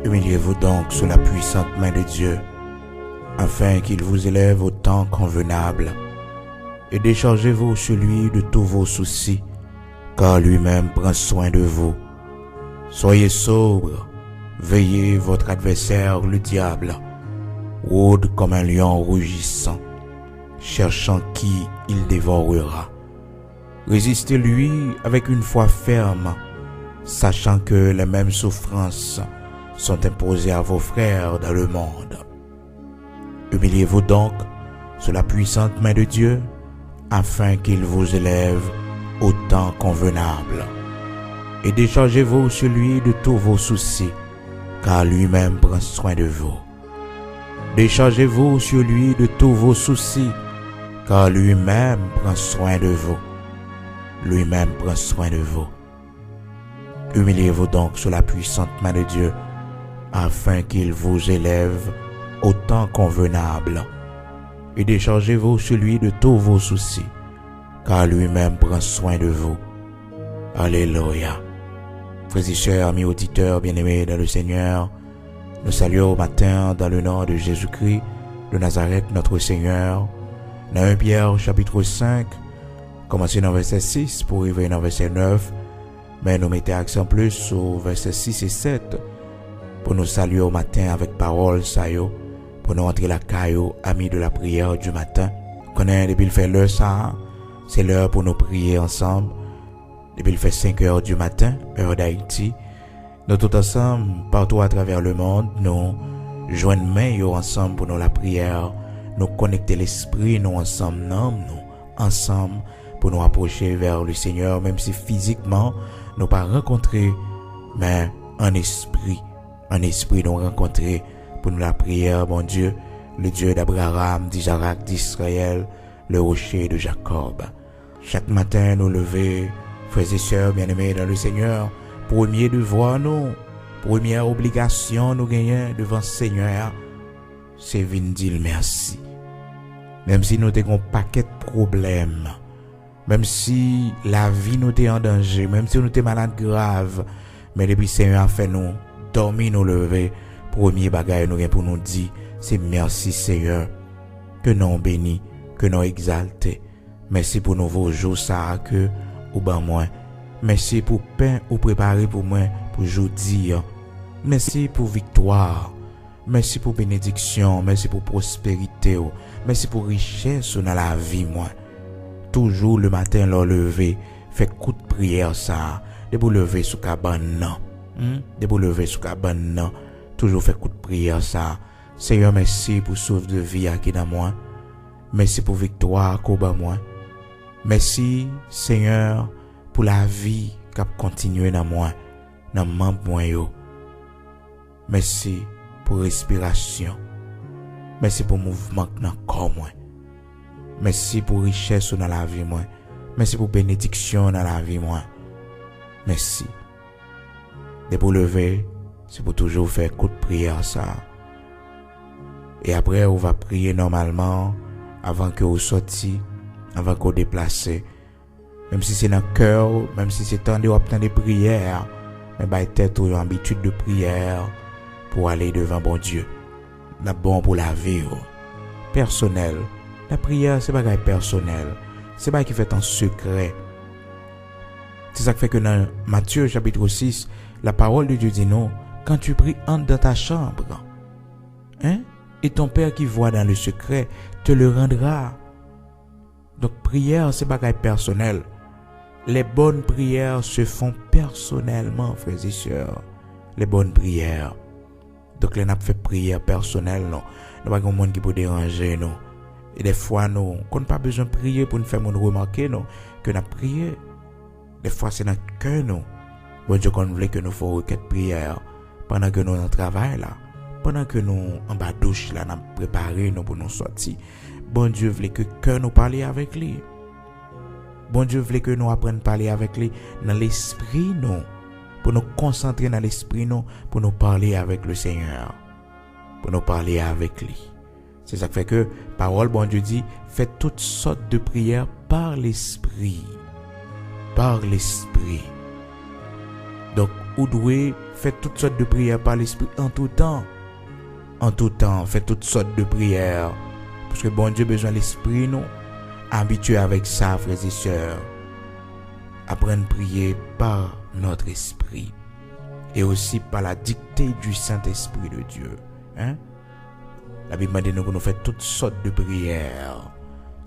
Humiliez-vous donc sous la puissante main de Dieu, afin qu'il vous élève au temps convenable, et déchargez-vous sur lui de tous vos soucis, car lui-même prend soin de vous. Soyez sobre, veillez votre adversaire le diable, rôde comme un lion rugissant, cherchant qui il dévorera. Résistez-lui avec une foi ferme, sachant que les mêmes souffrances sont imposées à vos frères dans le monde. Humiliez-vous donc sous la puissante main de Dieu, afin qu'il vous élève au temps convenable. Et déchargez-vous sur lui de tous vos soucis, car lui-même prend soin de vous. Déchargez-vous sur lui de tous vos soucis, car lui-même prend soin de vous. Lui-même prend soin de vous. Humiliez-vous donc sous la puissante main de Dieu, afin qu'il vous élève au temps convenable. Et déchargez-vous sur lui de tous vos soucis, car lui-même prend soin de vous. Alléluia. Frères et sœurs, amis auditeurs, bien-aimés dans le Seigneur, nous saluons au matin dans le nom de Jésus-Christ de Nazareth, notre Seigneur. Dans 1 Pierre chapitre 5, commencez dans verset 6 pour arriver dans verset 9, mais nous mettons accent plus sur verset 6 et 7 pour nous saluer au matin avec parole, sayo, pour nous entrer la caillou, amis de la prière du matin. Connaît depuis le fait l'heure ça, c'est l'heure pour nous prier ensemble. Depuis le fait 5 heures du matin, heure d'Haïti, nous tous ensemble, partout à travers le monde, nous joignons main ensemble pour nous la prière, nous connecter l'esprit, nous ensemble, ensemble pour nous approcher vers le Seigneur, même si physiquement, nous pas rencontrer, mais en esprit nous rencontrer pour nous la prière, bon Dieu, le Dieu d'Abraham, d'Isaac, d'Israël, le rocher de Jacob. Chaque matin, nous lever, frères et sœurs bien-aimés dans le Seigneur, premier devoir nous, première obligation nous gagnons devant le Seigneur, c'est venir dire merci. Même si nous avons un paquet de problèmes, même si la vie nous est en danger, même si nous sommes malades graves, mais depuis le Seigneur a fait nous dormir, nous lever, premier bagage nous pour nous dire, c'est merci Seigneur, que nous bénis, que nous exaltés. Merci pour nouveaux jours ça que ou ben moi. Merci pour pain ou préparé pour moi pour aujourd'hui. Merci pour victoire. Merci pour bénédiction, merci pour prospérité. Merci pour richesse dans la vie moi. Toujours le matin leur lever, fait coup de prière ça, de vous lever sous cabane de vous lever sous cabane toujours fait coup de prière ça. Seigneur merci pour sauve de vie qui dans moi. Merci pour victoire qu'au bas moi. Merci Seigneur pour la vie qui a continué dans moi, dans membre moi yo. Merci pour respiration. Merci pour mouvement dans corps moi. Merci pour richesse dans la vie moi. Merci pour bénédiction dans la vie moi. Merci. De pour lever, c'est pour toujours faire coup de prière ça. Et après on va prier normalement avant que vous sortiez, avant que vous déplacez. Même si c'est dans le cœur, même si c'est temps de obtenir des prières, mais bah tête ou une habitude de prière pour aller devant bon Dieu. C'est bon pour la vie personnelle. La prière c'est pas personnel, c'est pas qui fait en secret. C'est ça qui fait que dans Matthieu chapitre 6, la parole de Dieu dit non, quand tu pries, entre dans ta chambre. Et ton Père qui voit dans le secret te le rendra. Donc prière c'est pas personnel. Les bonnes prières se font personnellement, frères et sœurs. Les bonnes prières. Donc là, on a fait prière personnelle, non. Nous n'avons pas de monde qui peut déranger, non. Et des fois, nous, qu'on n'a pas besoin de prier pour nous faire remarquer, non, que nous avons prié. Des fois, c'est dans le cœur, non. Bon Dieu, qu'on voulait que nous fassions requête prière pendant que nous en travail, là. Pendant que nous, en bas douche, là, nous avons préparé, nous, pour nous sortir. Bon Dieu voulait que cœur nous parler avec lui. Bon Dieu voulait que nous apprenions à parler avec lui dans l'esprit, non. Pour nous concentrer dans l'esprit, non. Pour nous parler avec le Seigneur. Pour nous parler avec lui. C'est ça qui fait que, parole, bon Dieu dit, faites toutes sortes de prières par l'esprit. Par l'esprit. Donc, ou doit faire toutes sortes de prières par l'esprit en tout temps. En tout temps, fait toutes sortes de prières. Parce que bon Dieu a besoin de l'esprit, nous. Habitués avec ça, frères et sœurs. Apprendre à prier par notre esprit. Et aussi par la dictée du Saint-Esprit de Dieu. Hein? La Bible dit nous faire toutes sortes de prières.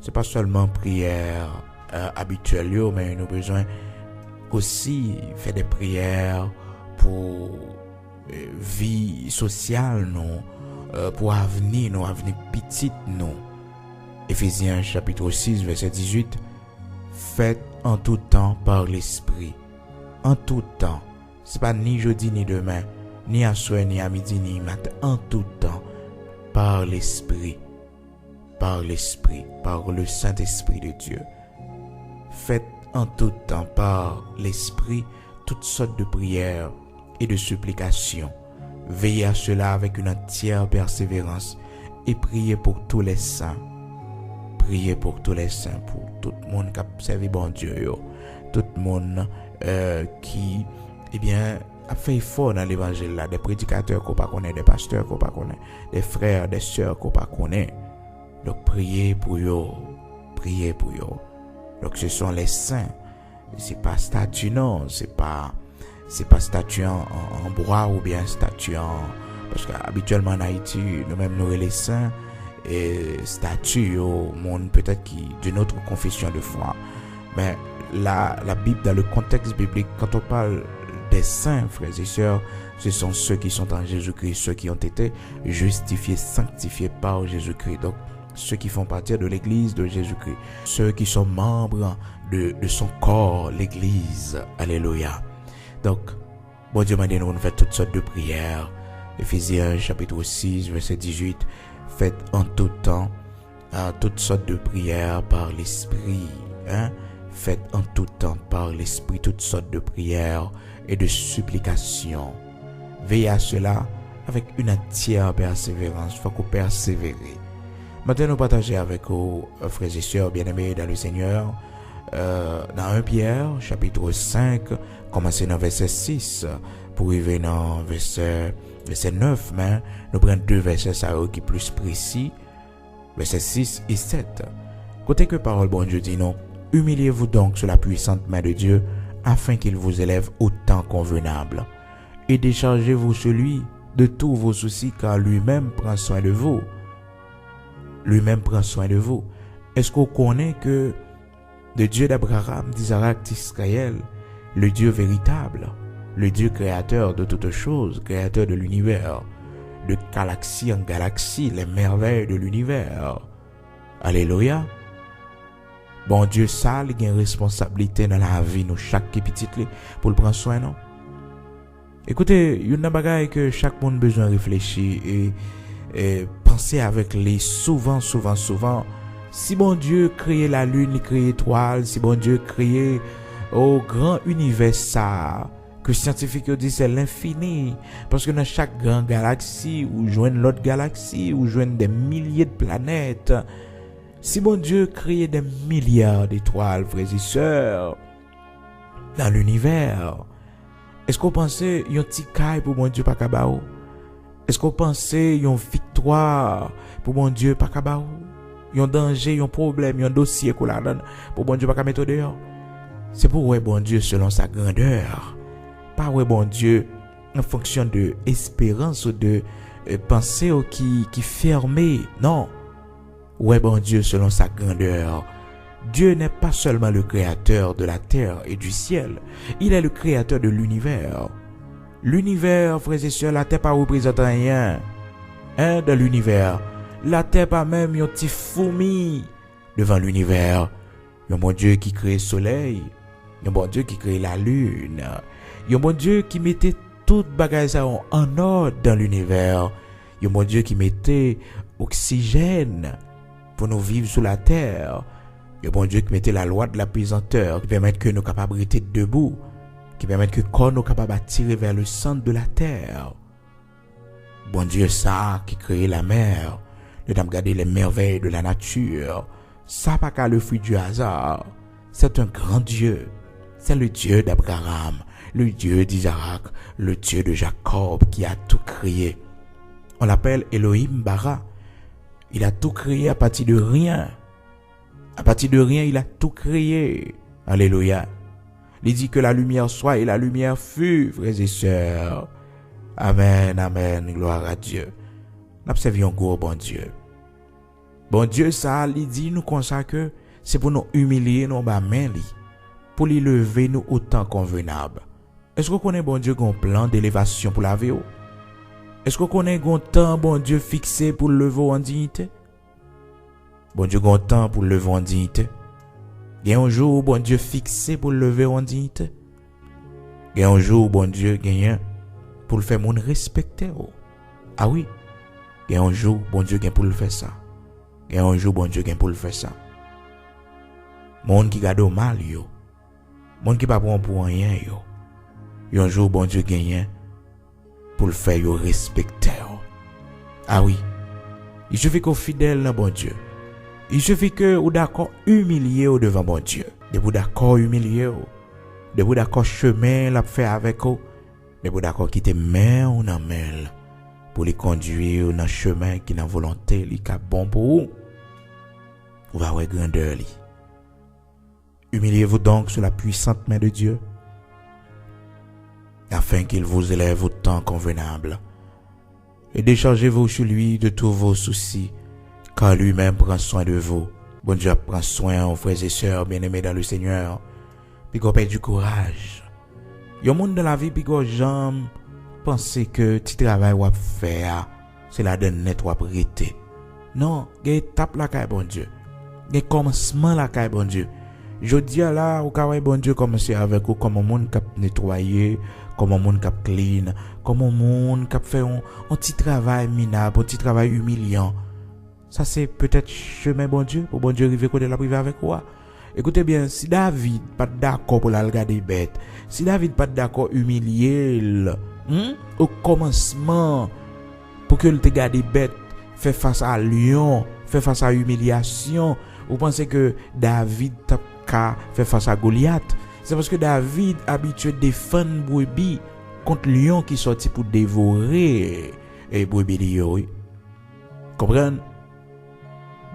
C'est pas seulement prières habituelles, mais nous avons besoin aussi faire des prières pour vie sociale, pour avenir, avenir petit, nous. Éphésiens chapitre 6, verset 18. Faites en tout temps par l'esprit. En tout temps. C'est pas ni jeudi ni demain, ni à soir, ni à midi, ni matin. En tout temps. Par l'esprit. Par l'esprit. Par le Saint-Esprit de Dieu. Faites en tout temps par l'esprit toutes sortes de prières et de supplications. Veillez à cela avec une entière persévérance et priez pour tous les saints. Priez pour tous les saints, pour tout le monde qui a servi bon Dieu, tout le monde qui, a fait effort dans l'évangile là, des prédicateurs qu'on pas connaît, des pasteurs qu'on pas connaît, des frères, des sœurs qu'on pas connaît. Donc priez pour eux, priez pour eux. Donc ce sont les saints. C'est pas statue, non, c'est pas statue en bois ou bien statue parce qu'habituellement en Haïti, nous-mêmes nous les saints et statue au monde peut-être qui d'une autre confession de foi. Mais la Bible, dans le contexte biblique, quand on parle des saints, frères et sœurs, ce sont ceux qui sont en Jésus-Christ, ceux qui ont été justifiés, sanctifiés par Jésus-Christ. Donc, ceux qui font partie de l'église de Jésus-Christ, ceux qui sont membres de son corps, l'église. Alléluia. Donc, bon Dieu m'a dit, nous faisons toutes sortes de prières. Éphésiens chapitre 6, verset 18. Faites en tout temps toutes sortes de prières par l'esprit. Faites en tout temps par l'esprit toutes sortes de prières et de supplications. Veillez à cela avec une entière persévérance. Il faut qu'on persévère. Maintenant, nous partageons avec vous, frères et sœurs bien-aimés dans le Seigneur, dans 1 Pierre, chapitre 5, commencer dans verset 6, pour arriver dans verset 9, mais nous prenons deux versets qui sont plus précis, versets 6 et 7. Côté que parole bon Dieu dit non, humiliez-vous donc sous la puissante main de Dieu, afin qu'il vous élève au temps convenable, et déchargez-vous sur lui de tous vos soucis, car lui-même prend soin de vous. Lui-même prend soin de vous. Est-ce qu'on connaît que le Dieu d'Abraham, d'Isaac, d'Israël, le Dieu véritable, le Dieu créateur de toutes choses, créateur de l'univers, de galaxie en galaxie, les merveilles de l'univers. Alléluia. Bon Dieu, ça, il y a une responsabilité dans la vie, nous, chaque petit pour le prendre soin, non? Écoutez, il y a une bagaille que chaque monde a besoin de réfléchir et penser avec les souvent. Si bon Dieu créait la lune, il crée l'étoile, si bon Dieu créait au grand univers ça, que scientifiques disent c'est l'infini, parce que dans chaque grande galaxie, ou joignent l'autre galaxie, ou joignent des milliers de planètes. Si bon Dieu créait des milliards d'étoiles, frères et sœurs, dans l'univers, est-ce qu'on pensait yon petit caille pour bon Dieu pas kabao? Est-ce qu'on pensait yon victoire pour bon Dieu pas kabao? Yon danger, yon problème, yon dossier qu'on la donne pour bon Dieu pas mettre dehors? C'est pour ouais bon Dieu selon sa grandeur. Pas ouais bon Dieu en fonction de espérance ou de pensée qui fermée. Non. Ouais bon Dieu selon sa grandeur. Dieu n'est pas seulement le créateur de la terre et du ciel. Il est le créateur de l'univers. L'univers, frères et sœurs, la terre pas représente rien. De l'univers. La terre pas même un petit fourmi devant l'univers. Il y a un bon Dieu qui crée le soleil. Il y a un bon Dieu qui crée la lune. Il y a un bon Dieu qui mettait toute bagaille en ordre dans l'univers. Il y a un bon Dieu qui mettait oxygène pour nous vivre sur la terre. Il y a un bon Dieu qui mettait la loi de la pesanteur qui permet que nous capables de rester debout, qui permet que corps nous capables de tirer vers le centre de la terre. Bon Dieu ça qui crée la mer, nous avons regardé les merveilles de la nature. Ça pas qu'à le fruit du hasard. C'est un grand Dieu. C'est le Dieu d'Abraham, le Dieu d'Isaac, le Dieu de Jacob qui a tout créé. On l'appelle Elohim Bara. Il a tout créé à partir de rien. À partir de rien, il a tout créé. Alléluia. Il dit que la lumière soit et la lumière fut, frères et sœurs. Amen, amen, gloire à Dieu. Nous observons gros bon Dieu. Bon Dieu, ça, il dit nous comme ça que c'est pour nous humilier, nous bas main li, pour lui lever nous autant convenable. Est-ce qu'on connaît bon Dieu un plan d'élévation pour la vie? Est-ce qu'on connaît un temps bon Dieu fixé pour le lever en dignité? Bon Dieu un temps pour le lever en dignité. Il y a un jour bon Dieu fixé pour le lever en dignité. Il y a un jour bon Dieu gagne pour le faire moun respecter. Ah oui. Il y a un jour bon Dieu gagne pour le faire ça. Il y a un jour bon Dieu gagne pour le faire ça. Monde qui garde mal yo. Monde qui pas prend pour rien yo. Il y a un jour bon Dieu gagne pour le faire yo respecter. Ah oui. Il suffit qu'on fidèle dans bon Dieu. Il suffit que ou d'accord humilié au devant bon Dieu. De vous d'accord humilié. De vous d'accord chemin la faire avec vous. De vous d'accord quitter main ou nan main pour les conduire dans chemin qui n'a volonté li ka bon pour vous. Vous va voir grandeur li. Humiliez-vous donc sous la puissante main de Dieu, afin qu'il vous élève au temps convenable. Et déchargez-vous sur lui de tous vos soucis, car lui-même prend soin de vous. Bon Dieu prend soin, frères et sœurs bien-aimés dans le Seigneur. Puis qu'on perd du courage. Il y a un monde dans la vie, puis qu'on jamais penser que petit travail ou à faire, c'est la donne net ou à prêter. Non, il y a étape la caille bon Dieu. Il y a commencement la caille bon Dieu. Je dis là, au cas bon Dieu commencer avec vous comme un monde qui a nettoyé, comme un monde qui a clean, comme un monde qui a fait un petit travail minable, un petit travail humiliant. Ça c'est peut-être chemin bon Dieu, pour bon Dieu arriver côté la privé avec quoi. Écoutez bien, si David pas d'accord pour la regarder bête, si David pas d'accord humilier au commencement pour que le te garde bête, fait face à lion, fait face à humiliation, vous pensez que David fait face à Goliath? C'est parce que David habitué défendre brebis contre lion qui sorti pour dévorer et brebis lion. Comprenez?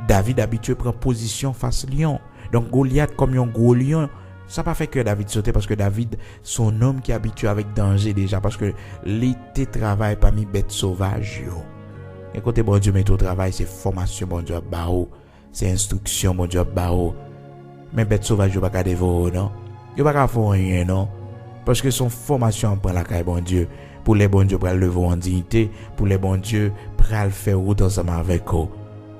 David habitué prend position face lion. Donc Goliath comme un gros lion, ça pas fait que David sauter parce que David son homme qui est habitué avec danger déjà parce que l'été travaille parmi bêtes sauvages yo. Et côté bon Dieu met au travail, c'est formation bon Dieu bao, c'est instruction bon Dieu bao. Mais bêtes sauvages yo pas ka dévorer non. Yo pas ka faire rien non. Parce que son formation prend la caille bon Dieu. Pour les bon Dieu pour le lever en dignité, pour les bon Dieu pour le faire route ensemble avec eux.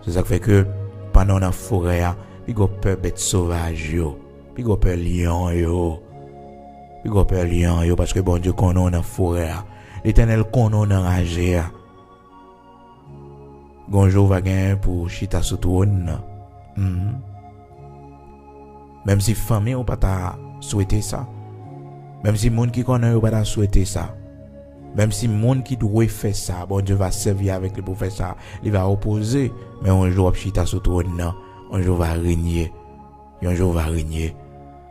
C'est ça qui fait que pendant la forêt, puis go peur bête sauvage yo, puis go peur lion yo, puis go peur lion yo parce que bon Dieu connaît dans la forêt, l'Éternel connaît dans enragé. Gonjo va gagner pour chita sous trône. Même si famille ou pas ta souhaité ça, même si monde qui connaît ou pas ta souhaité ça, même si monde qui doit faire ça, bon Dieu va servir avec lui pour faire ça, il va opposer, mais un jour chita sous trône, un jour va régner, un jour va régner.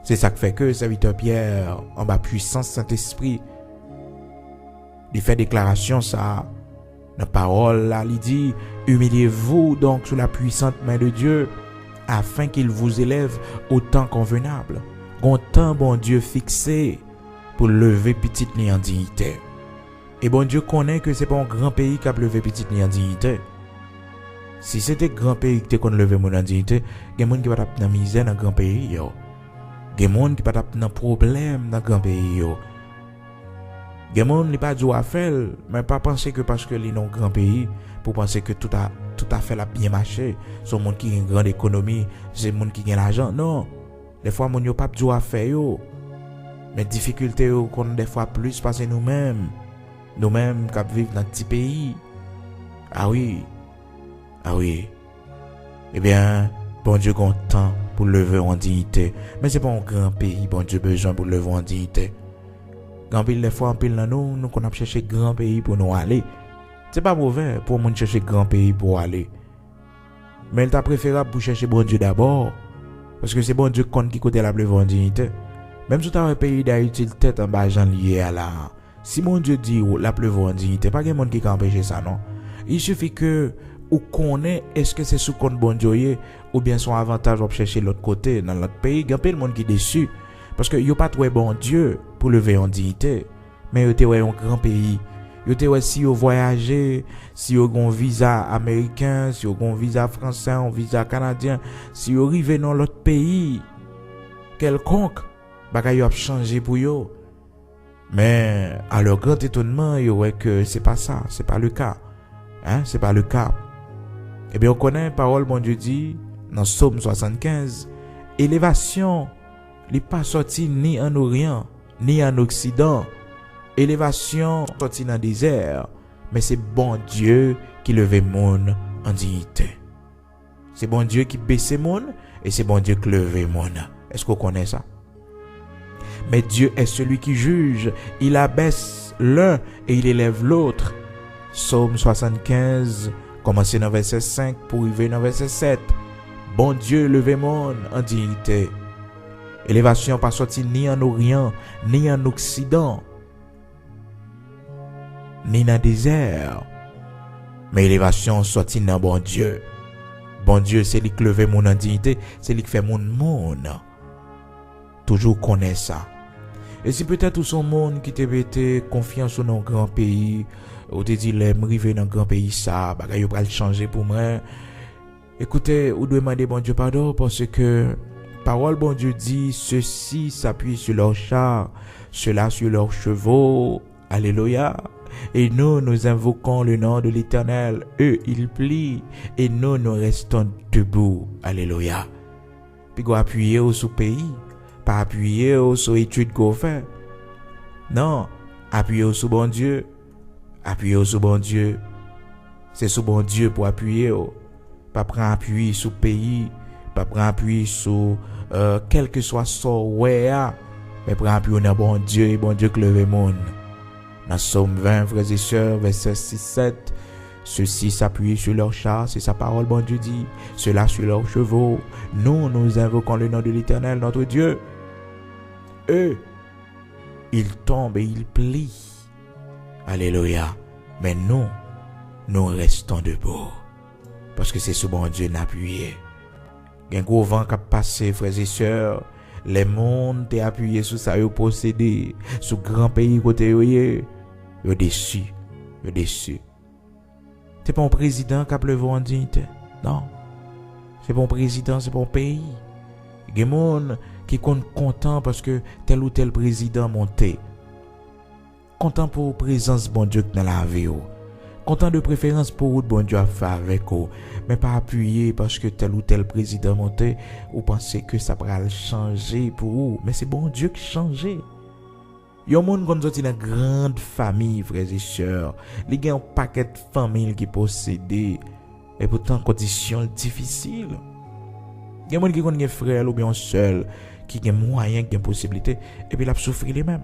C'est ça qui fait que serviteur Pierre, en bas puissance Saint-Esprit, il fait déclaration ça, la parole là, il dit, humiliez-vous donc sous la puissante main de Dieu, afin qu'il vous élève au temps convenable. Un temps bon Dieu fixé pour lever petite ni en dignité. Et bon Dieu connaît que c'est pas un grand pays qui a levé petite ni en dignité. Si c'était grand pays qui te levé mon en dignité, il y a des gens qui va taper dans misère dans grand pays yo. Il y a des gens qui va taper dans problème dans grand pays yo. Il y a des gens qui pas dû à faire, mais pas penser que parce que les non grand pays pour penser que tout a fait la bien marché. Son monde qui a une grande économie, c'est monde qui a l'argent. Non. Des fois mon yo pas dû à faire yo. Mais difficulté yo qu'on des fois plus parce que nous-mêmes qui vivons dans petit pays. Ah oui. Eh bien, bon Dieu content pour lever en dignité. Mais c'est pas un grand pays, bon Dieu besoin pour lever en dignité. Grand pays, des fois, en pile dans nous qu'on a cherché grand pays pour nous aller. C'est pas mauvais pour nous chercher grand pays pour aller. Mais il t'a préférable pour chercher bon Dieu d'abord. Parce que c'est bon Dieu qui côté la lever en dignité. Même si tu as un pays d'Haïti, tête en bas, j'en lié à la. Si mon Dieu dit la pleuvoir en dignité, pas quelqu'un qui peut empêcher ça, non. Il suffit que ou connaît est-ce que c'est sous compte bon Dieu ou bien son avantage va chercher l'autre côté dans l'autre pays. Il y a plein de monde qui est déçu parce que il a pas trouvé bon Dieu pour lever en dignité, mais il était un grand pays. Il était si vous voyagez, si vous avez un visa américain, si vous avez un visa français, un visa canadien, si vous arrivez dans l'autre pays quelconque, bagay a changé pour vous. Mais à leur grand étonnement, il y aurait que c'est pas ça, c'est pas le cas. Hein, c'est pas le cas. Eh bien, on connaît parole, bon Dieu dit, dans Psaume 75, élévation, n'est pas sorti ni en Orient, ni en Occident. Élévation sorti dans le désert, mais c'est bon Dieu qui levait monde en dignité. C'est bon Dieu qui baissait monde, et c'est bon Dieu qui levait monde. Est-ce qu'on connaît ça? Mais Dieu est celui qui juge. Il abaisse l'un et il élève l'autre. Psaume 75, commencez dans verset 5 pour arriver dans verset 7. Bon Dieu, levez monde en dignité. Élévation pas sorti ni en Orient, ni en Occident, ni dans le désert. Mais élévation sorti dans bon Dieu. Bon Dieu, c'est lui qui levait monde en dignité, c'est lui qui fait monde. Toujours connaît ça. Et si peut-être tout son monde qui te mette confiance dans un grand pays, ou te dit l'aime river dans un grand pays ça, bagay yo pral changer pour moi. Écoutez, ou doit demander bon Dieu pardon parce que parole bon Dieu dit ceux-ci s'appuient sur leurs chars, ceux-là sur leurs chevaux. Alléluia. Et nous invoquons le nom de l'Éternel. Eux, ils plient et nous restons debout. Alléluia. Puis go appuyer au sous pays. Pas appuyer sur études qu'on fait. Non, appuyer sur bon Dieu. Appuyer sur bon Dieu. C'est sur bon Dieu pour appuyer. Pas prendre appui sur pays. Pas prendre appui sur quel que soit son ouais. Mais prendre appui sur bon Dieu et bon Dieu que le monde. Dans Psaume 20, frères et sœurs, verset 6-7. Ceux-ci s'appuient sur leurs chars, c'est sa parole, bon Dieu dit. Ceux-là sur leurs chevaux. Nous invoquons le nom de l'Éternel, notre Dieu. Eux, ils tombent et ils plient. Alléluia. Mais nous restons debout. Parce que c'est ce bon Dieu n'appuyé. Il y a un gros vent qui a passé, frères et sœurs. Les mondes t'es appuyé sur ça, ils possédé. Sous grand pays côté ils déçus. Ils déçus. C'est pas un président qui a pleuvé en dignité. Non. C'est pas un président, c'est pas un pays. Il y a des gens qui sont contents parce que tel ou tel président monté. Content pour la présence bon Dieu dans la vie. Content de préférence pour bon Dieu a fait avec vous. Mais pas appuyé parce que tel ou tel président monté. Ou pensez que ça va changer pour vous. Mais c'est bon Dieu qui change. Il y a des gens qui sont dans une grande famille, frères et sœurs. Il y a un paquet de familles qui possèdent. Et pourtant, conditions difficiles. Il y a des gens qui ont des frères ou bien seuls. Qui ont des moyens, qui ont des possibilités. Et puis, ils souffrent les mêmes.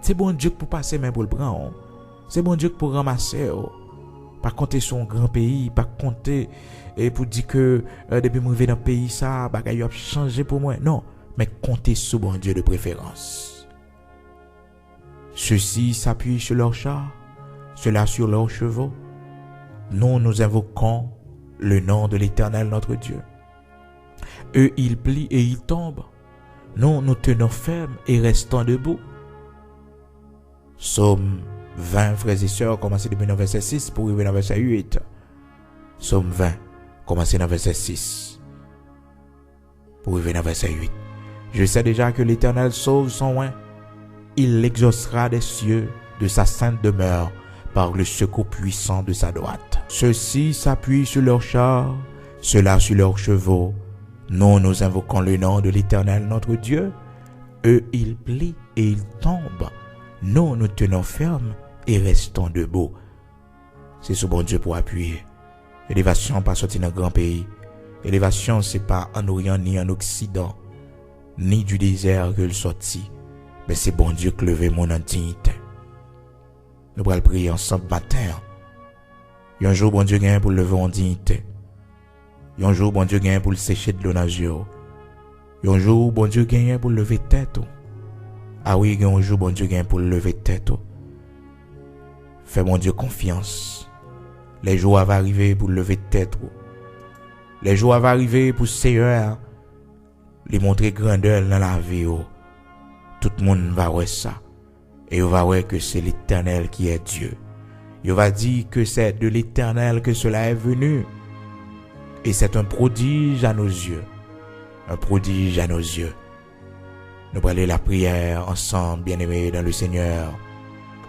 C'est bon Dieu pour passer même pour le prendre. C'est bon Dieu pour ramasser. Pas compter sur un grand pays. Pas compter et pour dire que depuis que je vais dans le pays, ça a changé pour moi. Non. Mais compter sur bon Dieu de préférence. Ceux-ci s'appuient sur leurs chars. Ceux-là sur leurs chevaux. Nous invoquons le nom de l'Éternel notre Dieu. Eux, ils plient et ils tombent. Nous tenons ferme et restons debout. Psaume 20, frères et sœurs, commencez depuis le verset 6 pour arriver dans le verset 8. Psaume 20, commencez dans le verset 6 pour arriver dans le verset 8. Je sais déjà que l'Éternel sauve son oint. Il l'exaucera des cieux de sa sainte demeure par le secours puissant de sa droite. Ceux-ci s'appuient sur leurs chars, ceux-là sur leurs chevaux. Nous invoquons le nom de l'Éternel notre Dieu. Eux, ils plient et ils tombent. Nous tenons ferme et restons debout. C'est ce bon Dieu pour appuyer. Élévation pas sorti dans un grand pays. Élévation c'est pas en Orient ni en Occident, ni du désert que le sorti. Mais c'est bon Dieu qui lève mon dignité. Nous allons prier ensemble matin. Un jour bon Dieu gagne pour lever en dignité. Un jour bon Dieu gagne pour le sécher de l'eau dans yeux. Un jour, bon Dieu gagne pour lever tête. Ah oui, un jour, bon Dieu gagne pour lever tête. Fais mon Dieu confiance. Les jours vont arriver pour lever tête. Les jours vont arriver pour Seigneur lui montrer grandeur dans la vie. Tout le monde va voir ça. Et il va voir que c'est l'Éternel qui est Dieu. Il va dire que c'est de l'Éternel que cela est venu. Et c'est un prodige à nos yeux. Un prodige à nos yeux. Nous allons aller la prière ensemble, bien-aimés dans le Seigneur.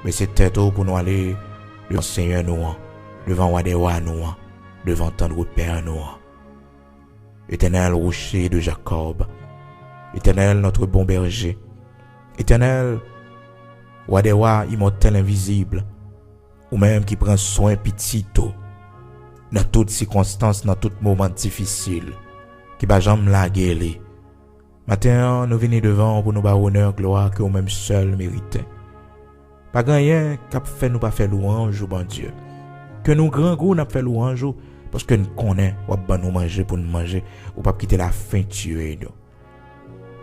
Mais c'est tôt pour nous aller devant le Seigneur nous, devant Wadewa nous, devant tendre Père nous. Éternel rocher de Jacob, Éternel notre bon berger, Éternel Wadewa immortel invisible, ou même qui prend soin petit dans toutes circonstances, dans tout moment difficile, qui va jamais la guérir. Matin, nous venons devant pour nous bâtir honneur, gloire que nous-mêmes seuls méritons. Pas rien qui fait nous pas faire louange, bon Dieu. Que nous grand goût n'a fait louange parce que nous connaissons ou pas nous manger pour nous manger ou pas quitter la faim tuer nous.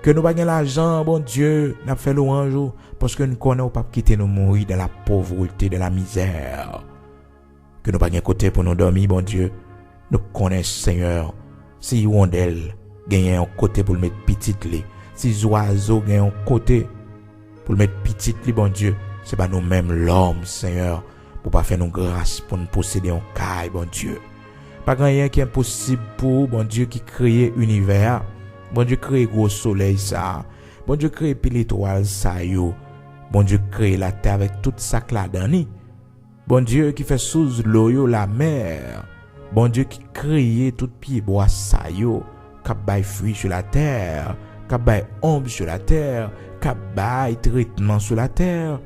Que nous pas gagner l'argent, bon Dieu, n'a fait louange parce que nous connaissons ou pas quitter nous mourir dans la pauvreté, dans la misère. Que nous pas gagner côté pour nous dormir, bon Dieu. Nous connaissons Seigneur, si hirondelle gagne un côté pour le mettre petit li, si oiseau gagne un côté pour le mettre petit li, bon Dieu, c'est pas nous-mêmes l'homme, Seigneur, pour pas faire nos grâces, pour nous posséder un caille, bon Dieu. Pas rien qui est impossible pour, bon Dieu, qui crée l'univers. Bon Dieu crée gros soleil, ça. Bon Dieu crée pile étoile, ça, yo. Bon Dieu crée la terre avec toute sa cladani. Bon Dieu qui fait sous l'eau, yo, la mer. Bon Dieu qui crée tout pied bois, ça, yo. Qui baille fruit sur la terre. Qui baille ombre sur la terre. Qui baille traitement sur la terre.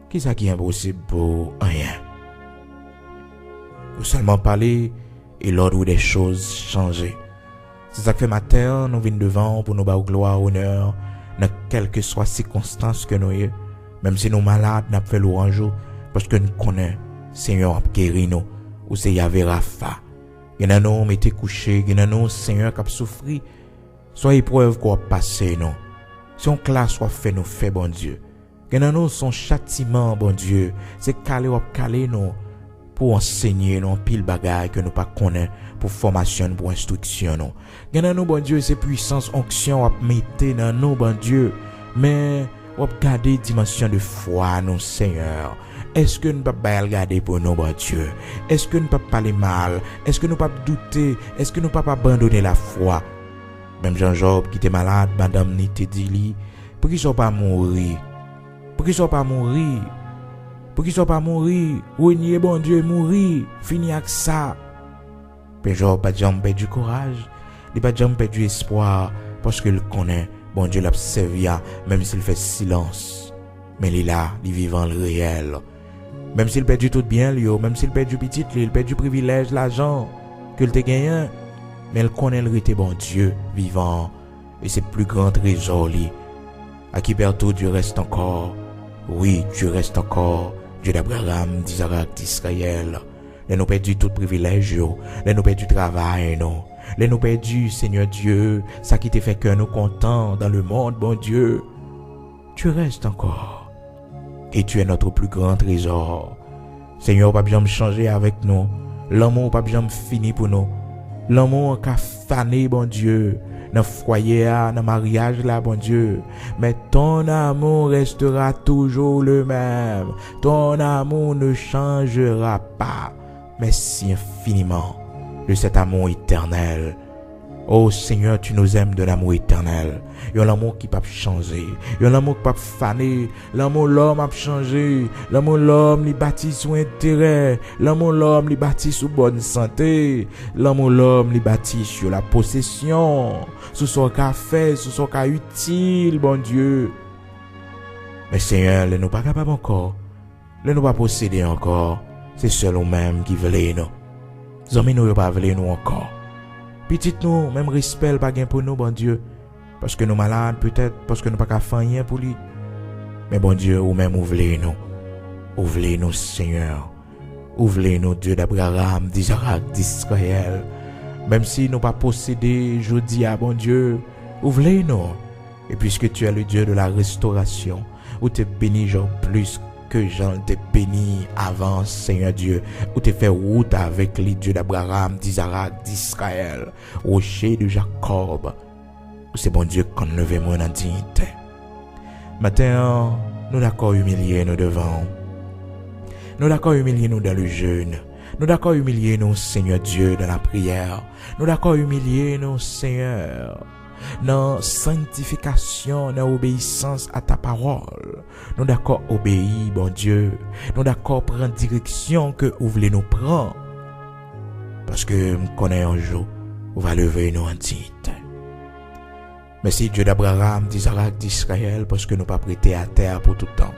Qui ça qui est impossible pour rien? Nous seulement parler et l'ordre des choses changer. C'est ça que fait matin, nous venons devant pour nous battre gloire, honneur, dans quelle que soit circonstance que nous ayons. Même si nous malades, nous fait louange, parce que nous connaissons, Seigneur a guéri nous, ou c'est Yahvé Rapha. Il y a nous mettez couché, il y a nous, Seigneur, qui a souffert. Soit épreuve qu'on a passé, non. Si on classe, soit fait nous fait, bon Dieu. Il y a nous, son châtiment, bon Dieu, c'est calé ou calé, non. Pour enseigner non pile bagaille que nous pas connaît pour formation pour instruction non. Dans nous bon Dieu c'est puissance onction à mettre dans nous bon Dieu mais on garder dimension de foi non Seigneur. Est-ce que nous pas regarder pour nous bon Dieu? Est-ce que nous pas parler mal? Est-ce que nous pas douter? Est-ce que nous pas abandonner la foi? Même Jean-Job qui était malade, madame ni te dit lui pour qu'il soit pas mourir. Pour qu'il soit pas mourir. Pour qu'il soit pas mourir, renier bon Dieu mourir, fini avec ça. Mais Job pas jamais perdu courage, il pas jamais perdu espoir parce qu'il connaît bon Dieu l'a servi même s'il fait silence. Mais il est là, il vivant le réel. Même s'il perdu tout bien lui, même s'il perdu petit, il perdu privilège, l'argent que il te gagné, mais il connaît le rété bon Dieu vivant et c'est plus grand trésor lui. À qui perd tout Dieu reste encore. Oui, Dieu reste encore. Dieu d'Abraham, d'Isaac, d'Israël. Les nous perdu tout privilège, les nous perdu travail, non. Les nous perdu, Seigneur Dieu, ça qui te fait que nous contents dans le monde, bon Dieu. Tu restes encore. Et tu es notre plus grand trésor. Seigneur, pas bien me changer avec nous. L'amour pas bien me finir pour nous. L'amour qu'a fané, bon Dieu. Dans le foyer, dans le mariage là, bon Dieu. Mais ton amour restera toujours le même. Ton amour ne changera pas. Merci infiniment de cet amour éternel. Oh Seigneur, tu nous aimes de l'amour éternel. Il y a l'amour qui peut changer. Il y a l'amour qui peut faner. L'amour l'homme a changé. L'amour l'homme lui bâtit sous intérêt. L'amour l'homme lui bâtit sous bonne santé. L'amour l'homme lui bâtit sur la possession. Sous son café, sous son cas utile, bon Dieu. Mais Seigneur, ne nous pas capables encore. Ne nous pas posséder encore. C'est seul nous-mêmes qui veulent nous. Amis nous pas veulent nous encore. Petit nous, même respect pas gain pour nous, bon Dieu. Parce que nous malades, peut-être, parce que nous pas qu'à faire rien pour lui. Mais bon Dieu, ou même ouvrez-nous. Ouvrez-nous, Seigneur. Ouvrez-nous, Dieu d'Abraham, d'Isaac, d'Israël. Même si nous pas possédés, je dis à bon Dieu, Ouvre-les-nous. Et puisque tu es le Dieu de la restauration, où tu es béni, genre plus que Jean t'es béni avant, Seigneur Dieu, où tu fait route avec les dieux d'Abraham, d'Isaac, d'Israël, rocher de Jacob, où c'est bon Dieu qu'on lève moi en dignité. Maintenant, nous d'accord humilier nous devant. Nous d'accord humilier nous dans le jeûne. Nous d'accord humilier nous, Seigneur Dieu, dans la prière. Nous d'accord humilier nous, Seigneur, dans sanctification, dans obéissance à ta parole. Nous d'accord obéir, bon Dieu. Nous d'accord prendre direction que vous voulez nous prendre. Parce que nous connaissons un jour, on va lever nous en dignité. Merci Dieu d'Abraham, d'Isaac, d'Israël, parce que nous pas prêtés à terre pour tout le temps.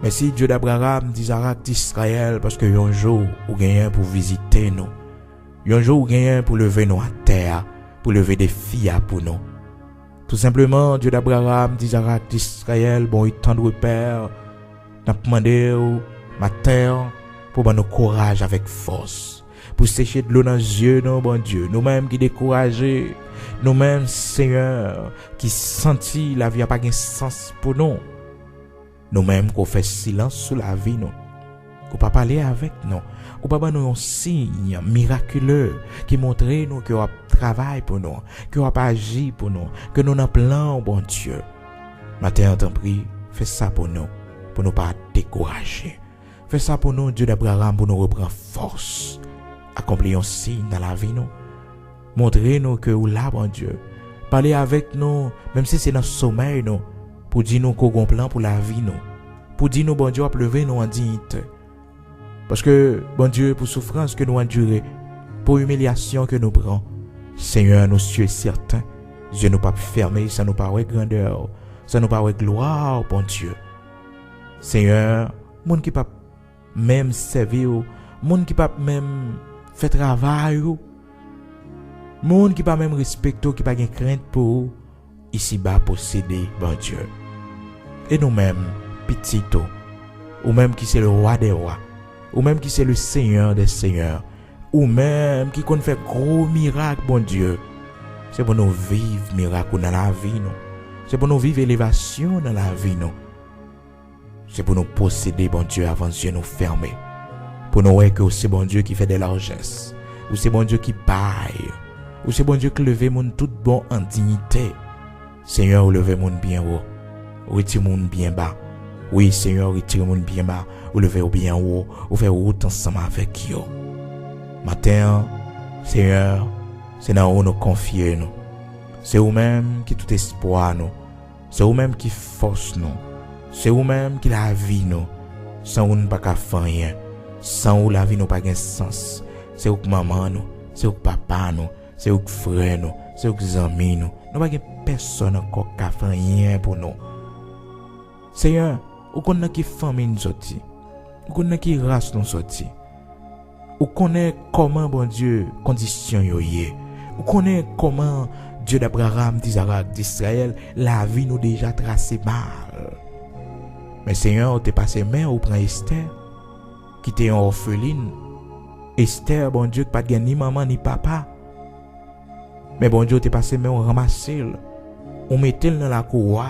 Merci Dieu d'Abraham, d'Isaac, d'Israël, parce que un jour, vous gagnez pour visiter nous. Un jour, vous gagnez pour lever nous à terre, pour lever des filles pour nous. Tout simplement, Dieu d'Abraham, d'Isaac, d'Israël, bon, il tendre Père, n'a demandé au matin pour nous courage avec force, pour sécher de l'eau dans les yeux, non, bon Dieu, nous-mêmes qui découragés, nous-mêmes, Seigneur, qui sentis la vie n'a pas de sens pour nous. Nous-mêmes qu'on fait silence sur la vie, nous. Qu'on pas parler avec nous. Qu'on pas nous un signe miraculeux qui montre nous que on travaille pour nous, que on agit pour nous, que nous avons plan, bon Dieu. Matin, on t'en prie, fais ça pour nous pas décourager. Fais ça pour nous, Dieu d'Abraham, pour nous reprendre force. Accomplir un signe dans la vie, nous. Montrez-nous que vous là, bon Dieu. Parlez avec nous, même si c'est dans le sommeil, nous. Pour dire nous qu'on a un plan pour la vie, nous. Pour dire nous, bon Dieu, à lever nous en dignité. Parce que, bon Dieu, pour souffrance que nous endurons, pour humiliation que nous prenons, Seigneur, nous sommes certains, Dieu nous pas fermé, ça nous paraît grandeur, ça nous paraît gloire, bon Dieu. Seigneur, monde qui pas même servir, monde qui pas même fait travail, monde qui pas même respecter, qui pas de crainte pour ici bas posséder, bon Dieu. Et nous-mêmes, petits, ou même qui c'est le roi des rois, ou même qui c'est le Seigneur des seigneurs, ou même qui qu'on fait gros miracles, bon Dieu. C'est pour nous vivre miracle dans la vie, nous. C'est pour nous vivre élévation dans la vie, nous. C'est pour nous posséder, bon Dieu, avant Dieu nous fermer. Pour nous voir que c'est bon Dieu qui fait des largesses, ou c'est bon Dieu qui baille, ou c'est bon Dieu qui lève mon tout bon en dignité. Seigneur, ou levez mon bien haut, ou retire mon bien bas. Oui, Seigneur, retire mon bien bas, ou levez au bien haut, ou fait route ensemble avec vous. Matin, Seigneur, c'est dans où nous confier nous. C'est vous-même qui tout espoir nous. C'est vous-même qui force nous. C'est vous-même qui la vie nous. Sans vous, nous pas qu'à faire rien. Sans vous, la vie nous pas de sens. C'est vous que maman nous, c'est vous que papa nous, c'est vous que frère nous, c'est vous que amis nous. Nous pas personne encore qui fait rien pour nous. Seigneur, ou connaît qui famille nous sorti, ou connaît qui race nous sorti, ou connaît comment bon Dieu condition yo yé, ou connaît comment Dieu d'Abraham, d'Isaac, d'Israël la vie nous déjà tracé mal. Mais Seigneur, t'es passé main ou prend Esther qui était en orpheline. Esther, bon Dieu, qui pas de ni maman ni papa. Mais bon Dieu, t'es passé main ou ramasser, ou mettez dans la cour.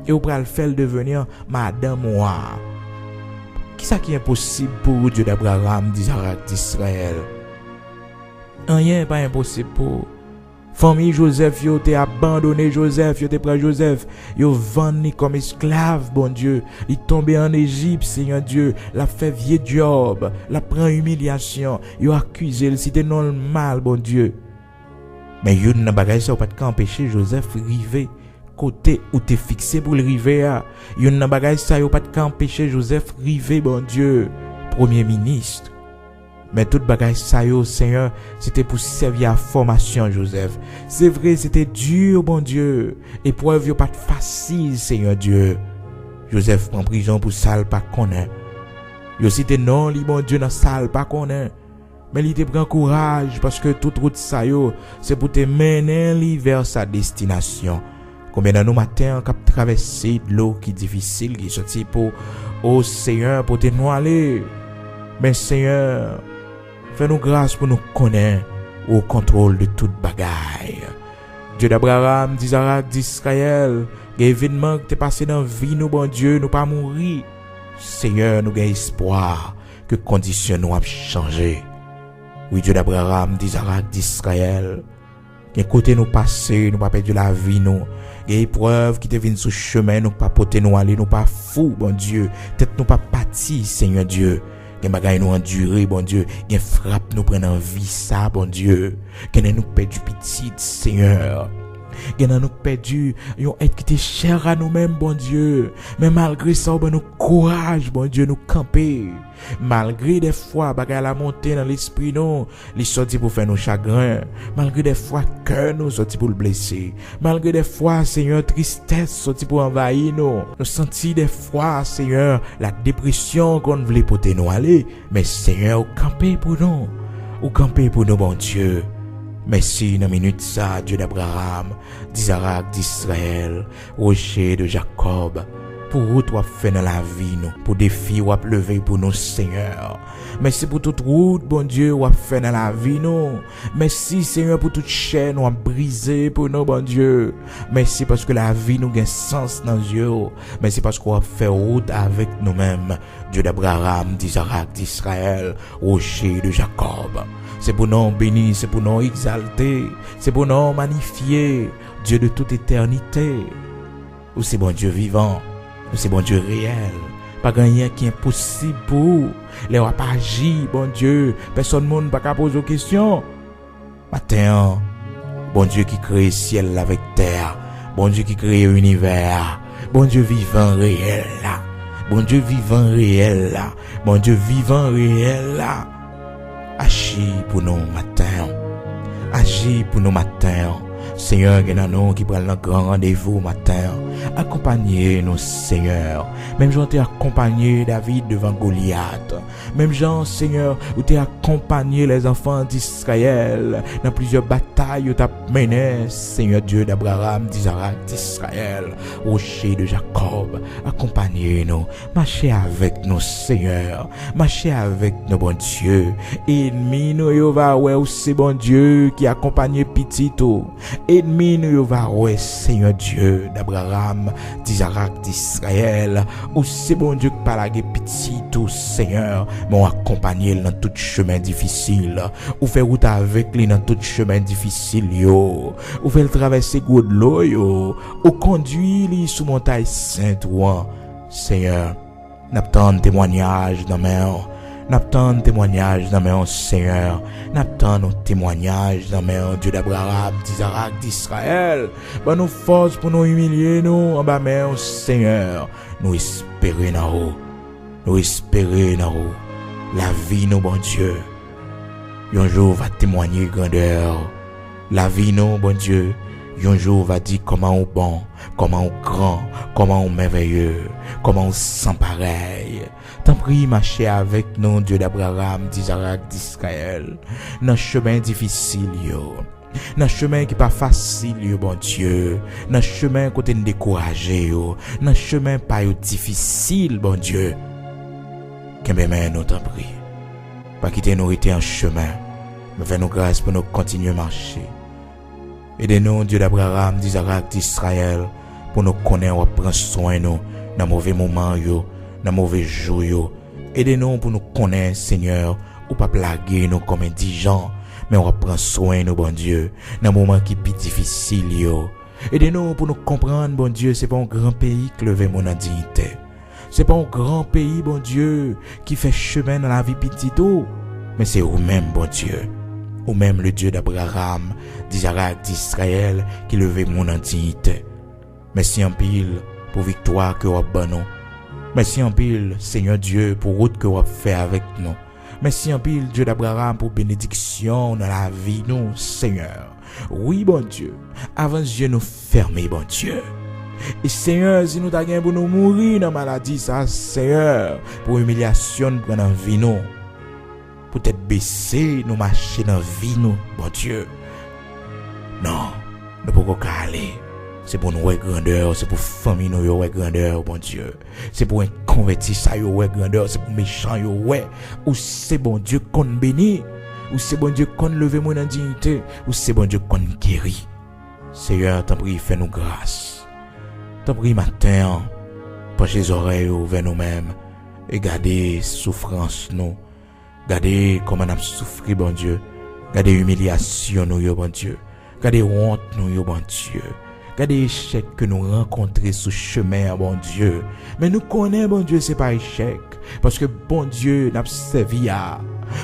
Et vous pouvez le faire devenir madame moi. Qui ça qui est impossible pour Dieu d'Abraham, d'Isaac, d'Israël? Rien n'est pas impossible pour famille Joseph, yo t'es abandonné Joseph, yo t'es pris Joseph, yo vendu comme esclave, bon Dieu. Il tombé en Égypte, Seigneur Dieu, la fait vieux job, la prend humiliation, yo accusé, c'était normal, bon Dieu. Mais yo n'a bagage ça pas de empêcher Joseph river côté où t'es fixé pour le river. Yo n'a bagage ça yo pas de empêcher Joseph river, bon Dieu, premier ministre. Mais toute bagage ça yo, Seigneur, c'était pour servir à formation Joseph. C'est vrai, c'était dur, bon Dieu. Épreuve yo pas facile, Seigneur Dieu. Joseph prend prison pour ça pas connaît. Yo c'était non li bon Dieu dans ça pas connaît. Mais il te prend courage parce que toute route ça yo, c'est pour te mener li vers sa destination. Combien de nous matins cap traverser de l'eau qui difficile qui sorti pour oh Seigneur pour te noyer. Mais Seigneur, fais-nous grâce pour nous connaître au contrôle de toute bagaille. Dieu d'Abraham, d'Isaac, d'Israël, l'événement qui t'est passé dans la vie, nous, bon Dieu, nous pas mourir. Seigneur, nous avons espoir que conditions nous ont changé. Oui, Dieu d'Abraham, d'Isaac, d'Israël, qu'un côté nous passer, nous pas perdu la vie, nous. Les épreuves qui te viennent sur le chemin, nous pas porter nous aller, nous pas fou, bon Dieu. Peut-être nous pas parti, Seigneur Dieu. Gen bagay nous endurer, bon Dieu. Gen frappe nous prendre en vie ça, bon Dieu. Gen nous perdu petit, Seigneur. Gen nous perdu yon être qui était cher à nous-mêmes, bon Dieu. Mais malgré ça, ben nous courage, bon Dieu, nous camper. Malgré des fois, bagay la montée dans l'esprit, nous, les sorti pour faire nos chagrins. Malgré des fois, cœur nous sorti pour le blesser. Malgré des fois, Seigneur, tristesse sorti pour envahir nous. Nous senti des fois, Seigneur, la dépression qu'on voulait porter nous aller. Mais Seigneur, ou camper pour nous. Ou camper pour nous, bon Dieu. Merci dans minute ça, Dieu d'Abraham, d'Isaac, d'Israël, rocher de Jacob, pour route ou fait dans la vie nous, pour défi ou lever pour nous, Seigneur. Merci pour toute route, bon Dieu, ou fait dans la vie nous. Merci, Seigneur, pour toute chaîne ou brisé pour nous, bon Dieu. Merci parce que la vie nous gagne sens dans Dieu. Merci parce qu'on a fait route avec nous-mêmes, Dieu d'Abraham, d'Isaac, d'Israël, rocher de Jacob. C'est pour nous bénir, c'est pour nous exalter, c'est pour nous magnifier, Dieu de toute éternité. Ou c'est bon Dieu vivant, ou c'est bon Dieu réel. Pas rien qui est impossible pour vous. Les rois pas agir, bon Dieu. Personne ne peut pas poser aux questions. Matin, bon Dieu qui crée ciel avec terre, bon Dieu qui crée l'univers, bon Dieu vivant réel là, bon Dieu vivant réel là, bon Dieu vivant réel là. Agis pour nous matin. Agis pour nous matin. Seigneur, il y a nous qui prennent le grand rendez-vous matin. Accompagnez-nous, Seigneur. Même Jean t'a accompagné David devant Goliath. Même Jean, Seigneur, où t'as accompagné les enfants d'Israël dans plusieurs batailles où t'as mené, Seigneur Dieu d'Abraham, d'Isaac, d'Israël, rocher de Jacob. Accompagnez-nous. Marchez avec nous, Seigneur. Marchez avec nous, bon Dieu. Ennemi nous, Yova, ouais, c'est bon Dieu qui accompagne Petito. Ennemi nous, Yova, ouais, Seigneur Dieu d'Abraham, d'Isaac, d'Israël. Ou c'est bon Dieu qui parle avec Petito, Seigneur. M'ont accompagné dans tout chemin difficile. Ou fait route avec lui dans tout chemin difficile, yo. Ou fait le traverser gros de l'eau, yo. Ou conduit lui sous montagne sainte, ouan. Seigneur, n'attend témoignage dans mes mains. N'attend témoignage dans mes mains, Seigneur. N'attend témoignage dans mes mains, Dieu d'Abraham, d'Isaac, d'Israël. Ben nous force pour nous humilier, nous, en bas main, Seigneur. Nous espérer dans haut. Nous espérer dans haut. La vie, nous, bon Dieu. Un jour va témoigner grandeur. La vie, nous, bon Dieu. Un jour va dire comment on bon, comment on grand, comment on merveilleux, comment on sans pareil. T'en prie, marcher avec nous, Dieu d'Abraham, d'Isaac, d'Israël. Dans chemin difficile, yo. Dans chemin qui pas facile, yo, bon Dieu. Dans chemin côté découragé, yo. Dans chemin pas yo difficile, bon Dieu. Qu'est-ce que nous t'en prie. Pas quitter nous rester en chemin. Mais fais-nous grâce pour nous continuer à marcher. Aidez-nous, Dieu d'Abraham, d'Isaac, d'Israël, pour nous connaître ou prendre soin de nous dans mauvais moments, dans mauvais jours. Aidez-nous pour nous connaître, Seigneur, ou pas plaguer nous comme indigents, mais on va prendre soin de nous, bon Dieu, dans moments qui sont plus difficiles. Aidez-nous pour nous comprendre, bon Dieu, c'est pas un grand pays qui lève mon dignité. C'est pas un grand pays, bon Dieu, qui fait chemin dans la vie petite, mais c'est vous-même, bon Dieu. Ou même le Dieu d'Abraham, d'Isaac, d'Israël, qui levait mon dignité. Merci en pile pour victoire que vous avez. Merci en pile, Seigneur Dieu, pour route que vous avez fait avec nous. Merci en pile, Dieu d'Abraham, pour bénédiction dans la vie, nous, Seigneur. Oui, bon Dieu, avant Dieu nous fermer, bon Dieu. Et Seigneur, si nous t'avons pour nous mourir dans la maladie, ça, Seigneur, pour humiliation, pour nous vie, nous. Peut-être baisser, nous marcher dans la vie, nous, bon Dieu. Non, nous ne pouvons pas aller. C'est pour nous, grandeur, c'est pour famille, nous, grandeur, bon Dieu. C'est pour un converti, ça, grandeur, c'est pour méchant, ou c'est bon Dieu qu'on bénit, ou c'est bon Dieu qu'on lève mon dignité, ou c'est bon Dieu qu'on guérit. Seigneur, t'en prie, fais-nous grâce. T'en prie, matin, penche les oreilles vers nous-mêmes et gardez souffrance nous. Gardez comment on a souffert, bon Dieu. Gardez humiliation nous, bon Dieu. Gardez honte nous, bon Dieu. Gardez échec que nous rencontrons sur chemin, bon Dieu. Mais nous connaissons, bon Dieu, c'est pas échec. Parce que, bon Dieu, n'a servi à.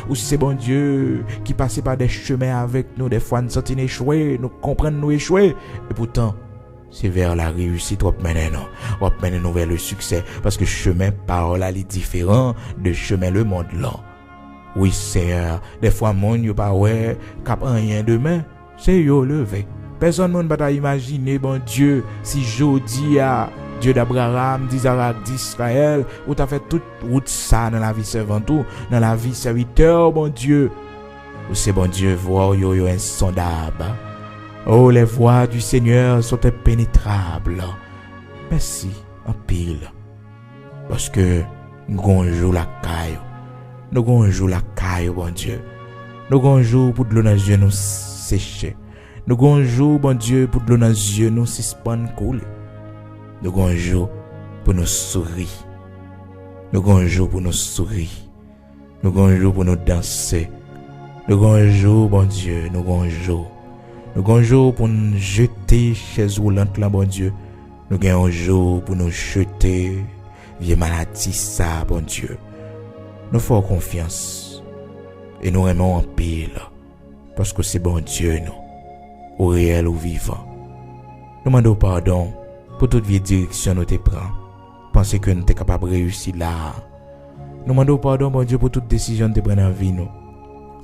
Ou c'est bon Dieu qui passe par des chemins avec nous. Des fois, nous sentons échouer, nous comprenons nous échouer. Et pourtant, c'est vers la réussite qu'on mène nous. On mène nous vers le succès. Parce que chemin parole est différent de chemin le monde là. Oui, Seigneur, des fois, mon yo pas ouais, cap rien demain, c'est yo levé. Personne ne peut imaginer, bon Dieu, si jodi a Dieu d'Abraham, d'Isaac, d'Israël, ou t'as fait toute route ça dans la vie servante, dans la vie serviteur, bon Dieu. Ou c'est bon Dieu, voix yo insondable. Oh, les voies du Seigneur sont impénétrables. Merci, en pile. Parce que nous gonjou la caille. Nous gonjou la caille, bon Dieu. Nous gonjou pour de l'eau dans les yeux nous sécher. Nous gonjou, bon Dieu, pour de l'eau dans les yeux nous suspendre couler. Nous gonjou pour nous sourire. Nous gonjou pour nous sourire. Nous gonjou pour nous danser. Nous gonjou, bon Dieu, nous gonjou. Nous gonjou pour nous jeter chaise roulante là, bon Dieu. Nous gonjou pour nous jeter vieille maladie ça, bon Dieu. Nous faisons confiance et nous aimons en pile parce que c'est bon Dieu nous, au réel ou vivant. Nous demandons pardon pour toute vieille direction nous te prend. Pensez que nous sommes capables de réussir là. Nous demandons pardon, bon Dieu, pour toute décision de prendre en vie nous.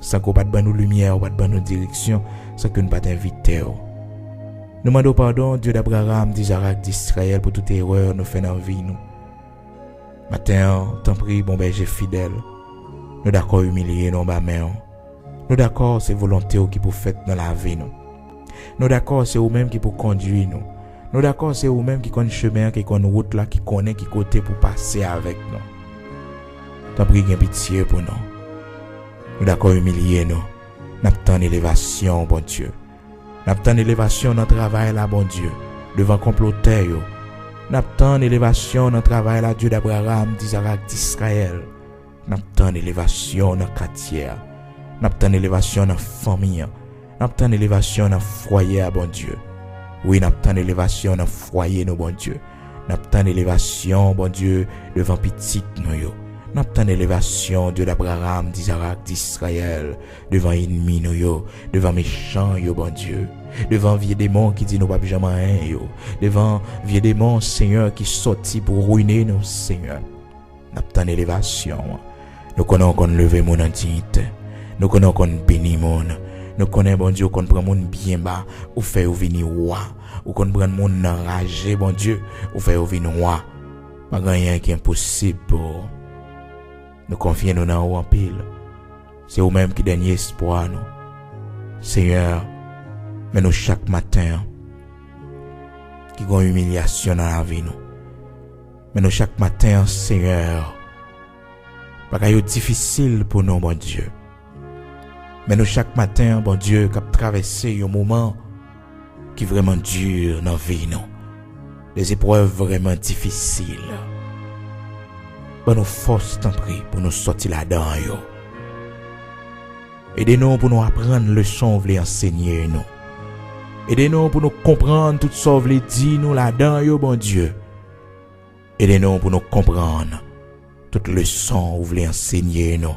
Sans qu'on pas de bonne lumière, pas de bonne direction, sans que nous pas t'inviter. Nous demandons pardon, Dieu d'Abraham, d'Isaac, d'Israël, pour toute erreur nous fait dans la vie nous. Matin, t'en prie, bon berger fidèle. Nous d'accord humilier nos mains. Nous d'accord c'est volonté qui pour faire dans la vie nous. Nous d'accord c'est vous-même qui pour conduire nous. Nous d'accord c'est vous-même qui connaît chemin, qui connaît route là, qui connaît qui côté pour passer avec nous. T'en prie, gain pitié pour nous. Nous d'accord humilier nous. N'attend élévation, bon Dieu. N'attend élévation dans le travail là, bon Dieu. Devant comploteur yo. N'attend élévation dans le travail là, Dieu d'Abraham, d'Isaac, d'Israël. N'attend élévation dans le quartier. N'attend élévation dans la famille. N'attend élévation dans le foyer, bon Dieu. Oui, n'attend élévation dans le foyer, bon Dieu. N'attend élévation, bon Dieu, devant petit nous yo. N'attend élévation, Dieu d'Abraham, d'Isaac, d'Israël, devant ennemi nous yo, devant méchant yo, bon Dieu. Devant vieux démon qui dit nous pas jamais rien yo. Devant vieux démon, Seigneur, qui sorti pour ruiner nous, Seigneur. N'attend élévation. Nous connaissons qu'on lever mon dignité. Nous connaissons qu'on bénit mon. Nous connaissons, bon Dieu, qu'on prend mon bien bas, ou fait ou venir roi. Ou qu'on prend mon enragé, bon Dieu, ou fait ou venir roi. Pas rien qui est impossible pour nous confier nous dans en pile. C'est vous-même qui dernier espoir nous. Seigneur, mais nous chaque matin, qui ont humiliation dans la vie nous. Mais nous chaque matin, Seigneur, bagaille difficile pour nous, bon Dieu. Mais nous chaque matin, bon Dieu, qui a traversé un moment qui est vraiment dur dans la vie nous. Des épreuves vraiment difficiles. Ben nous force t'en prie pour nous sortir là-dedans yo. Aidez-nous pour nous apprendre leçon voulez enseigner nous. Aidez-nous pour nous comprendre tout ça voulez dire nous là-dedans yo bon Dieu. Aidez-nous pour nous comprendre toute leçon voulez enseigner nous.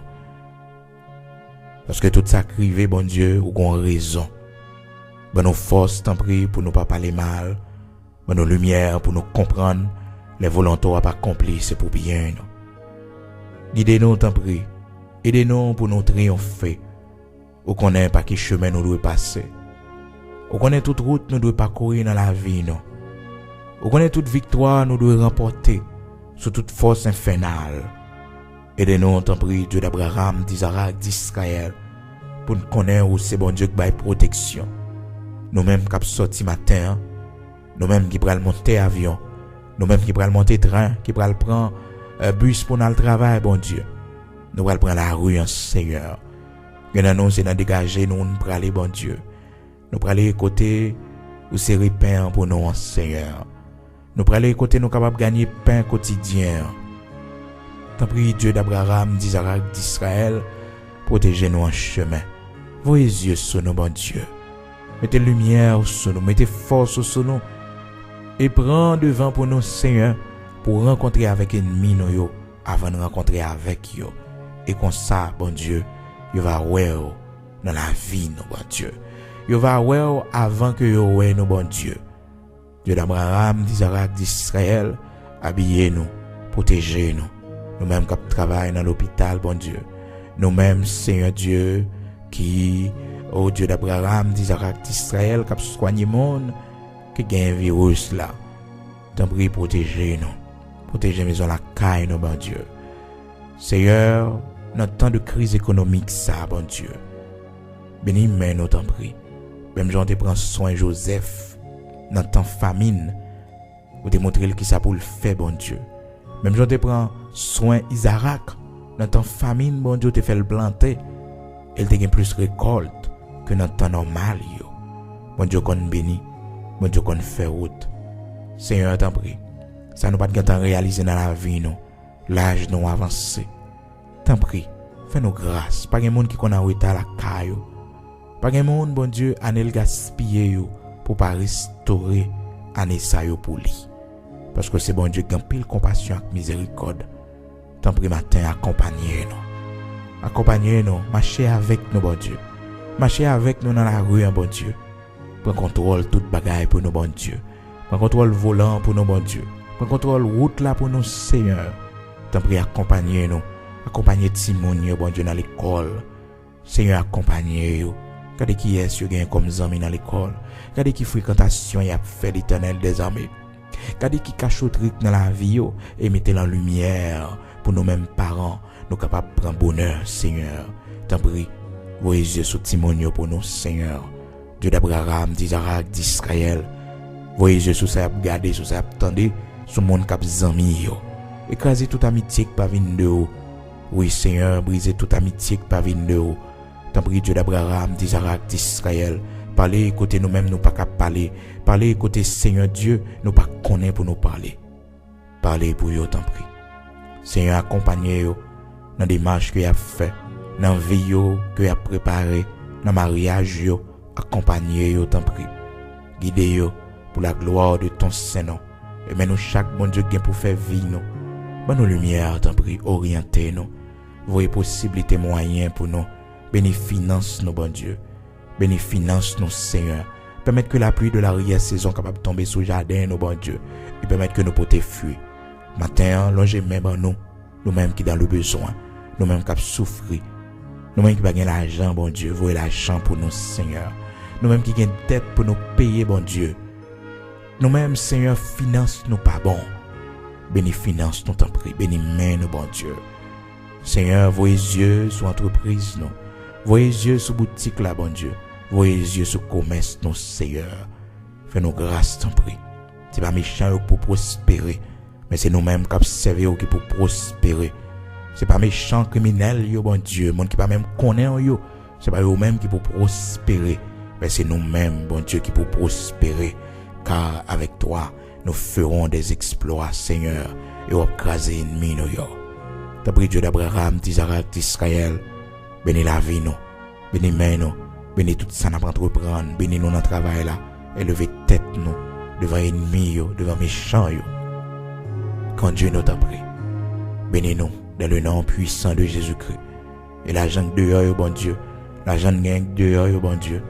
Parce que tout ça crivé bon Dieu ou gon raison. Ben nous force t'en prie pour nous pas parler mal. Ben nos lumières pour nous comprendre les volontés à pas accomplir c'est pour bien nous. Guidez-nous, t'en prie. Aidez-nous pour nous triompher. Ou connaît pas qui chemin nous doit passer. Ou connaît toute route nous doit parcourir dans la vie, non. Ou connaît toute victoire nous doit remporter sur toute force infernale. Aidez-nous, t'en prie, Dieu d'Abraham, d'Isaac, d'Israël, pour nous connaître où c'est bon Dieu qui baille protection. Nous-mêmes qui sorti matin, nous-mêmes qui pral monter avion, nous-mêmes qui pral monter train, qui pral prendre bus pour aller travail, bon Dieu. Nous allons prendre la rue, en Seigneur. Nous nous c'est dans dégager, nous allons aller, bon Dieu. Nous allons aller côté Ou c'est pain pour nous, Seigneur. Nous prenons côté nous capables de gagner pain quotidien. T'en prie, Dieu d'Abraham, d'Isaac, d'Israël, protégez-nous en chemin. Vos yeux sur nous, bon Dieu. Mettez lumière sur nous, mettez force sur nous. Et prends devant pour nous, Seigneur, pour rencontrer avec ennemi nous avant de rencontrer avec eux. Et comme ça, bon Dieu, il va voir dans la vie, nous, bon Dieu. Il va voir avant que vous voyez nous, bon Dieu. Dieu d'Abraham, d'Isaac, d'Israël, habillez-nous, protégez-nous. Nous-mêmes qui travaillons dans l'hôpital, bon Dieu. Nous-mêmes, Seigneur Dieu, qui, oh Dieu d'Abraham, d'Isaac, d'Israël, qui soigne le monde, qui gagne un virus là. T'en prie, protégez-nous. Protégez maison la caille, nous, bon Dieu. Seigneur, dans temps de crise économique, ça, bon Dieu. Bénis, mais nous t'en prie. Même Jean te prend soin Joseph, dans temps famine, ou te montrer qui ça pour le faire, bon Dieu. Même Jean te prend soin Isaac, dans temps famine, bon Dieu te fait le planter. Elle te gagne plus récolte que dans temps normal, yo. Bon Dieu qu'on bénit, bon Dieu qu'on fait route. Seigneur, t'en prie. Ça nous pas de temps réaliser dans la vie, nous. L'âge nous avancé. T'en prie, fais-nous grâce. Pas de monde qui connaît retard la caillou. Pas de monde, bon Dieu, anel gaspiller pour pas restaurer année ça pour lui. Parce que c'est bon Dieu qui a pile compassion et miséricorde. T'en prie matin, accompagnez-nous. Accompagnez-nous, marchez avec nous, bon Dieu. Marchez avec nous dans la rue, bon Dieu. Prends contrôle toute bagaille pour nous, bon Dieu. Prends contrôle volant pour nous, bon Dieu. Prends contrôle route là pour nous, Seigneur. T'en prie, accompagnez-nous. Accompagnez Timoun, bon Dieu, dans l'école. Seigneur, accompagnez-nous. Regardez qui est-ce qui gagne comme amis dans l'école. Regardez qui fréquentation y a fait l'Éternel des armées. Regardez qui cache au truc dans la vie et mettez la lumière pour nous-mêmes parents, nous capables de prendre bonheur, Seigneur. T'en prie, vos yeux sur Timoun pour nous, Seigneur. Dieu d'Abraham, d'Isaac, d'Israël. Vos yeux sur ça, regardez, sur ça, attendez, sur mon cap zami. Écrasez toute amitié qui pas venir de haut. Oui, Seigneur, brisez toute amitié qui pas venir de haut. T'en prie, Dieu d'Abraham, d'Isaac, d'Israël. Parlez côté nous-mêmes, nous pas qu'à parler. Parlez côté Seigneur Dieu, nous pas connaît pour nous parler. Parlez pour eux, t'en prie. Seigneur, accompagnez-vous dans des marches que vous avez fait, dans la vie que vous avez préparé, dans le mariage, accompagnez-vous, t'en prie. Guidez-vous pour la gloire de ton Saint-Nom. Et maintenant, chaque bon Dieu qui pour faire vie, nous. Bonne lumière, t'en prie, orientez-nous. Voyez possibilités, moyens pour nous. Bénis finance nous, bon Dieu. Bénis finance nous, Seigneur. Permettre que la pluie de l'arrière-saison capable de tomber sur le jardin, nous, bon Dieu. Et permettre que nous potes fuir. Matin, longez même en nous. Nous-mêmes qui dans le besoin. Nous-mêmes qui souffrir. Nous-mêmes qui pas l'argent, bon Dieu. Voyez l'argent pour nous, Seigneur. Nous-mêmes qui avons tête pour nous payer, bon Dieu. Nous-mêmes, Seigneur, finance nous pas bon. Bénis finance nous, t'en prie. Bénis main nous, bon Dieu. Seigneur, voyez yeux sur entreprise, nous. Voyez yeux sur boutique, là, bon Dieu. Voyez yeux sur commerce, nous, Seigneur. Fais-nous grâce, t'en prie. C'est pas méchant pour prospérer, mais c'est nous-mêmes qui servons qui pour prospérer. C'est pas méchant criminel, yo, bon Dieu. Monde qui pas même connaît, yo. C'est pas eux-mêmes qui pour prospérer, mais c'est nous-mêmes, bon Dieu, qui pour prospérer. Car avec toi, nous ferons des exploits, Seigneur, et on va craser l'ennemi, nous, yo. T'as pris Dieu d'Abraham, d'Isaac, d'Israël. Bénis la vie, nous. Bénis main, nous. Bénis tout ça, nous entreprendre. Bénis nous dans le travail, là. Élevez tête, nous. Devant l'ennemi, yo. Devant méchant, yo. Quand Dieu nous t'a pris. Bénis nous, dans le nom puissant de Jésus-Christ. Et l'argent dehors, yo, bon Dieu. L'argent gang dehors, yo, bon Dieu.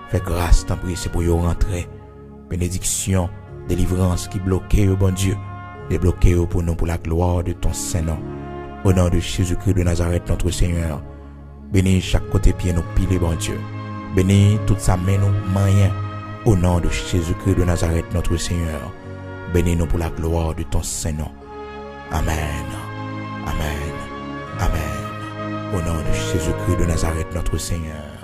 Fais grâce, t'en prie, c'est pour y rentrer. Bénédiction, délivrance qui bloquait, yo, bon Dieu. Débloquez pour nous pour la gloire de ton Saint-Nom. Au nom de Jésus-Christ de Nazareth, notre Seigneur. Bénis chaque côté pied nous pile, bon Dieu. Bénis toute sa main nous moyen. Au nom de Jésus-Christ de Nazareth, notre Seigneur. Bénis-nous pour la gloire de ton Saint-Nom. Amen. Amen. Amen. Au nom de Jésus-Christ de Nazareth, notre Seigneur.